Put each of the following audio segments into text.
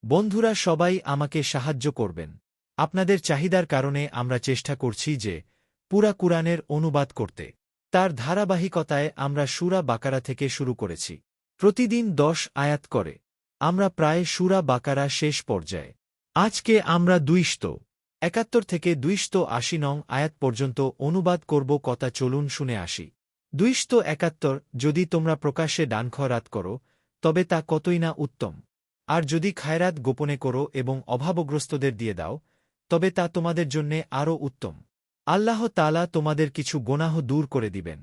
বন্ধুরা সবাই আমাকে সাহায্য করবেন। আপনাদের চাহিদার কারণে আমরা চেষ্টা করছি যে পুরা কুরআনের অনুবাদ করতে। তার ধারাবাহিকতায় আমরা সূরা বাকারা থেকে শুরু করেছি। প্রতিদিন 10 আয়াত করে। আমরা প্রায় সূরা বাকারা শেষ পর্যায়ে। আজকে আমরা 271 থেকে 280 নং আয়াত পর্যন্ত অনুবাদ করব। কথা চলুন শুনে আসি। 271 যদি তোমরা প্রকাশ্যে দান খয়রাত করো তবে তা কতই না উত্তম। আর যদি খায়রাত গোপনে করো এবং অভাবগ্রস্তদের দিয়ে দাও তবে তা তোমাদের জন্যে আরও উত্তম। আল্লাহ তাআলা তোমাদের কিছু গোনাহ দূর করে দিবেন।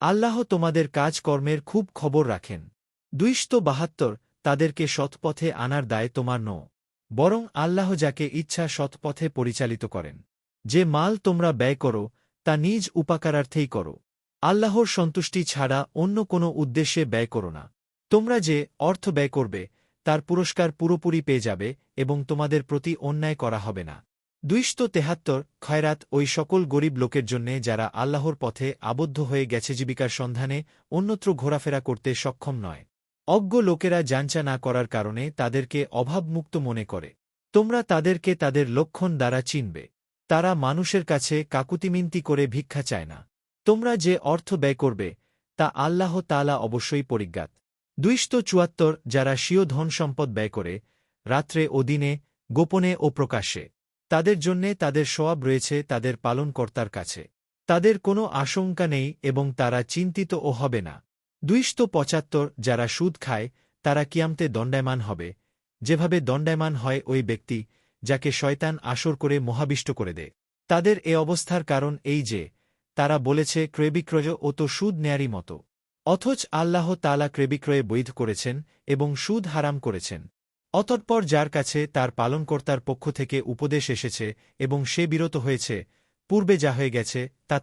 আল্লাহ তোমাদের কাজকর্মের খুব খবর রাখেন। 272 তাদেরকে সৎপথে আনার দায় তোমার নয়, বরং আল্লাহ যাকে ইচ্ছা সৎপথে পরিচালিত করেন। যে মাল তোমরা ব্যয় করো তা নিজ উপকারার্থেই করো। আল্লাহর সন্তুষ্টি ছাড়া অন্য কোনো উদ্দেশ্যে ব্যয় করো না। তোমরা যে অর্থ ব্যয় করবে তার পুরস্কার পুরোপুরি পেয়ে যাবে এবং তোমাদের প্রতি অন্যায় করা হবে না। 273 খয়রাত ওই সকল গরিব লোকের জন্যে যারা আল্লাহর পথে আবদ্ধ হয়ে গেছে, জীবিকার সন্ধানে অন্যত্র ঘোরাফেরা করতে সক্ষম নয়। অজ্ঞ লোকেরা জানচা না করার কারণে তাদেরকে অভাবমুক্ত মনে করে। তোমরা তাদেরকে তাদের লক্ষণ দ্বারা চিনবে। তারা মানুষের কাছে কাকুতিমিনতি করে ভিক্ষা চায় না। তোমরা যে অর্থ ব্যয় করবে তা আল্লাহ তাআলা অবশ্যই পরিজ্ঞাত। 274 যারা স্বীয় ধন সম্পদ ব্যয় করে রাত্রে ও দিনে, গোপনে ও প্রকাশ্যে, তাদের জন্যে তাদের সওয়াব রয়েছে তাদের পালনকর্তার কাছে। তাদের কোনো আশঙ্কা নেই এবং তারা চিন্তিতও হবে না। 275 যারা সুদ খায় তারা কিয়ামতে দণ্ডায়মান হবে, যেভাবে দণ্ডায়মান হয় ওই ব্যক্তি যাকে শয়তান আসর করে মোহাবিষ্ট করে দেয়। তাদের এ অবস্থার কারণ এই যে তারা বলেছে ক্রয়বিক্রয় ও তো সুদ নেয়ারই মতো, অথচ আল্লাহ তাআলা ক্রয়বিক্রয়ে বৈধ করেছেন এবং সুদ হারাম করেছেন। অতঃপর যার কাছে তার পালনকর্তার পক্ষ থেকে উপদেশ এসেছে এবং সে বিরত হয়েছে, পূর্বে যা হয়ে গেছে তা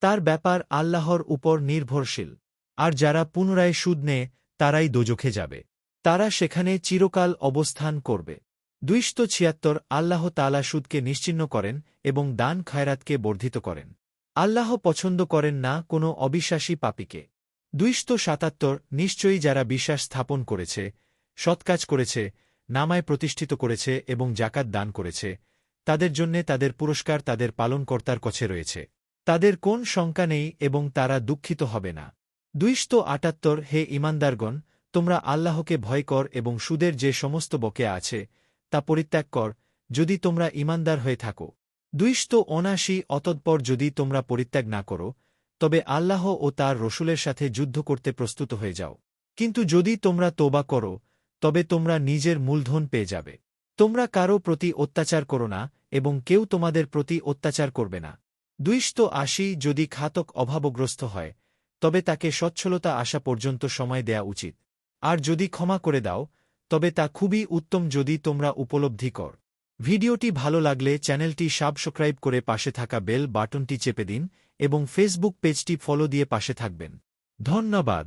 তার ব্যাপার আল্লাহর উপর নির্ভরশীল। আর যারা পুনরায় সুদ নেয় তারাই দোজখে যাবে। তারা সেখানে চিরকাল অবস্থান করবে। 276 আল্লাহ তাআলা সুদকে নিশ্চিহ্ন করেন এবং দান খায়রাতকে বর্ধিত করেন। আল্লাহ পছন্দ করেন না কোনো অবিশ্বাসী পাপীকে। 277 নিশ্চয়ই যারা বিশ্বাস স্থাপন করেছে, সৎকাজ করেছে, নামায় প্রতিষ্ঠিত করেছে এবং জাকাত দান করেছে, তাদের জন্যে তাদের পুরস্কার তাদের পালনকর্তার কাছে রয়েছে। তাদের কোন শঙ্কা নেই এবং তারা দুঃখিত হবে না। 278 হে ঈমানদারগণ, তোমরা আল্লাহকে ভয় কর এবং সুদের যে সমস্ত বকেয়া আছে তা পরিত্যাগ কর, যদি তোমরা ঈমানদার হয়ে থাকো। 279 অতঃপর যদি তোমরা পরিত্যাগ না করো তবে আল্লাহ ও তার রসুলের সাথে যুদ্ধ করতে প্রস্তুত হয়ে যাও। কিন্তু যদি তোমরা তোবা করো তবে তোমরা নিজের মূলধন পেয়ে যাবে। তোমরা কারও প্রতি অত্যাচার করো না এবং কেউ তোমাদের প্রতি অত্যাচার করবে না। 280 যদি খাতক অভাবগ্রস্ত হয় তবে তাকে সচ্ছলতা আসা পর্যন্ত সময় দেয়া উচিত। আর যদি ক্ষমা করে দাও তবে তা খুবই উত্তম যদি তোমরা উপলব্ধি কর। ভিডিওটি ভালো লাগলে চ্যানেলটি সাবস্ক্রাইব করে পাশে থাকা বেল বাটনটি চেপে দিন এবং ফেসবুক পেজটি ফলো দিয়ে পাশে থাকবেন। ধন্যবাদ।